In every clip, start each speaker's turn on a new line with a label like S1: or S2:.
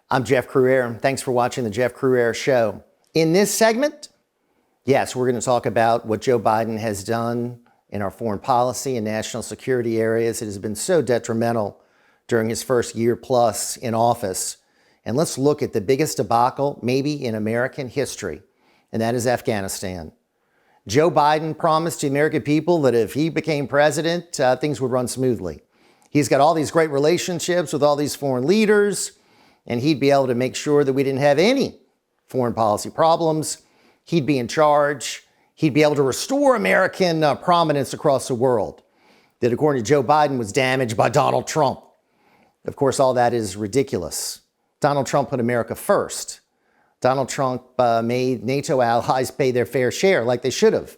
S1: I'm Jeff Crouere. Thanks for watching the Jeff Crouere Show. In this segment, yes, we're going to talk about what Joe Biden has done in our foreign policy and national security areas. It has been so detrimental during his first year plus in office. And let's look at the biggest debacle maybe in American history, and that is Afghanistan. Joe Biden promised the American people that if he became president, things would run smoothly. He's got all these great relationships with all these foreign leaders, and he'd be able to make sure that we didn't have any foreign policy problems. He'd be in charge. He'd be able to restore American prominence across the world that, according to Joe Biden, was damaged by Donald Trump. Of course, all that is ridiculous. Donald Trump put America first. Donald Trump made NATO allies pay their fair share like they should have.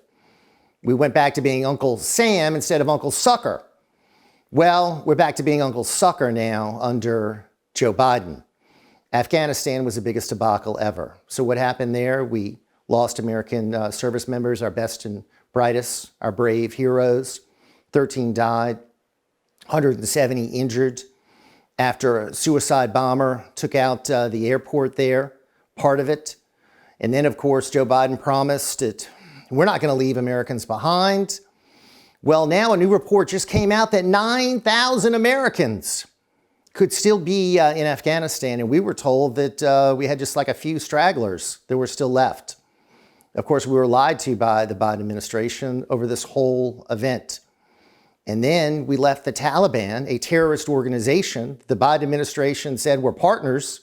S1: We went back to being Uncle Sam instead of Uncle Sucker. Well, we're back to being Uncle Sucker now under Joe Biden. Afghanistan was the biggest debacle ever. So what happened there? We lost American service members, our best and brightest, our brave heroes. 13 died, 170 injured after a suicide bomber took out the airport there, part of it. And then, of course, Joe Biden promised that we're not going to leave Americans behind. Well, now a new report just came out that 9,000 Americans could still be in Afghanistan, and we were told that we had just like a few stragglers that were still left. Of course, we were lied to by the Biden administration over this whole event. And then we left the Taliban, a terrorist organization. The Biden administration said we're partners,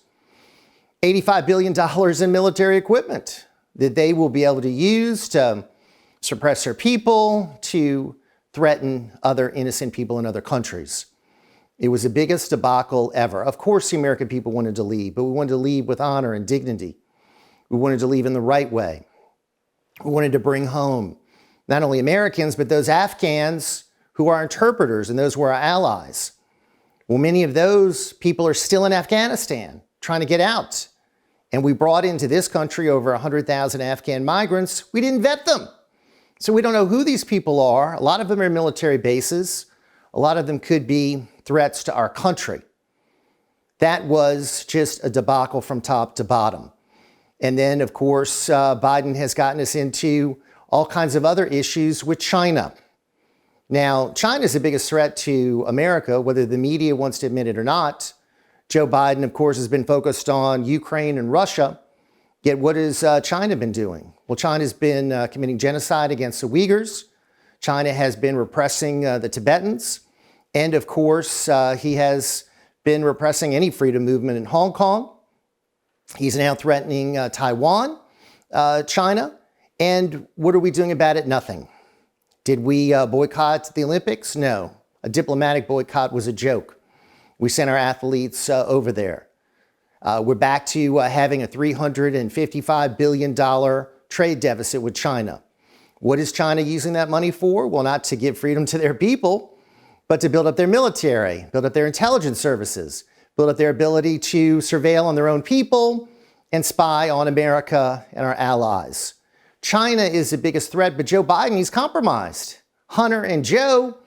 S1: $85 billion in military equipment that they will be able to use to suppress their people, to threaten other innocent people in other countries. It was the biggest debacle ever. Of course, the American people wanted to leave, but we wanted to leave with honor and dignity. We wanted to leave in the right way. We wanted to bring home not only Americans, but those Afghans who are interpreters and those who are our allies. Well, many of those people are still in Afghanistan trying to get out. And we brought into this country over 100,000 Afghan migrants. We didn't vet them. So we don't know who these people are. A lot of them are military bases. A lot of them could be threats to our country. That was just a debacle from top to bottom. And then, of course, Biden has gotten us into all kinds of other issues with China. Now, China is the biggest threat to America, whether the media wants to admit it or not. Joe Biden, of course, has been focused on Ukraine and Russia. Yet what has China been doing? Well, China's been committing genocide against the Uyghurs. China has been repressing the Tibetans. And of course, he has been repressing any freedom movement in Hong Kong. He's now threatening Taiwan, China. And what are we doing about it? Nothing. Did we boycott the Olympics? No. A diplomatic boycott was a joke. We sent our athletes over there. We're back to having a $355 billion trade deficit with China. What is China using that money for? Well, not to give freedom to their people, but to build up their military, build up their intelligence services, build up their ability to surveil on their own people and spy on America and our allies. China is the biggest threat, but Joe Biden, he's compromised. Hunter and Joe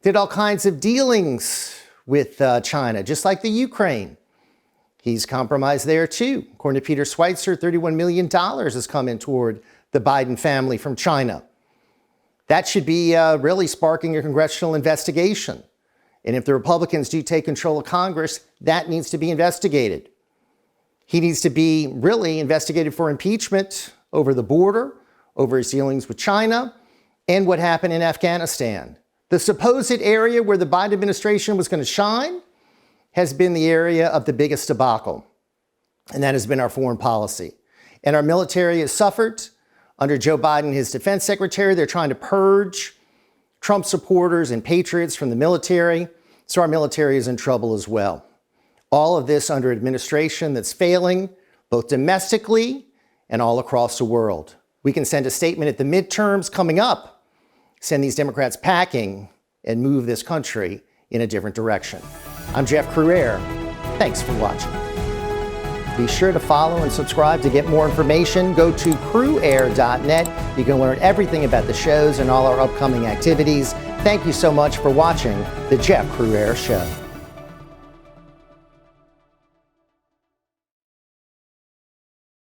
S1: did all kinds of dealings with China, just like the Ukraine. He's compromised there too. According to Peter Schweitzer, $31 million has come in toward the Biden family from China. That should be really sparking a congressional investigation. And if the Republicans do take control of Congress, that needs to be investigated. He needs to be really investigated for impeachment over the border, over his dealings with China, and what happened in Afghanistan. The supposed area where the Biden administration was going to shine has been the area of the biggest debacle, and that has been our foreign policy. And our military has suffered. Under Joe Biden, his defense secretary, they're trying to purge Trump supporters and patriots from the military, so our military is in trouble as well. All of this under administration that's failing, both domestically and all across the world. We can send a statement at the midterms coming up, send these Democrats packing, and move this country in a different direction. I'm Jeff Crouere. Thanks for watching. Be sure to follow and subscribe to get more information. Go to crouere.net. You can learn everything about the shows and all our upcoming activities. Thank you so much for watching The Jeff Crouere Show.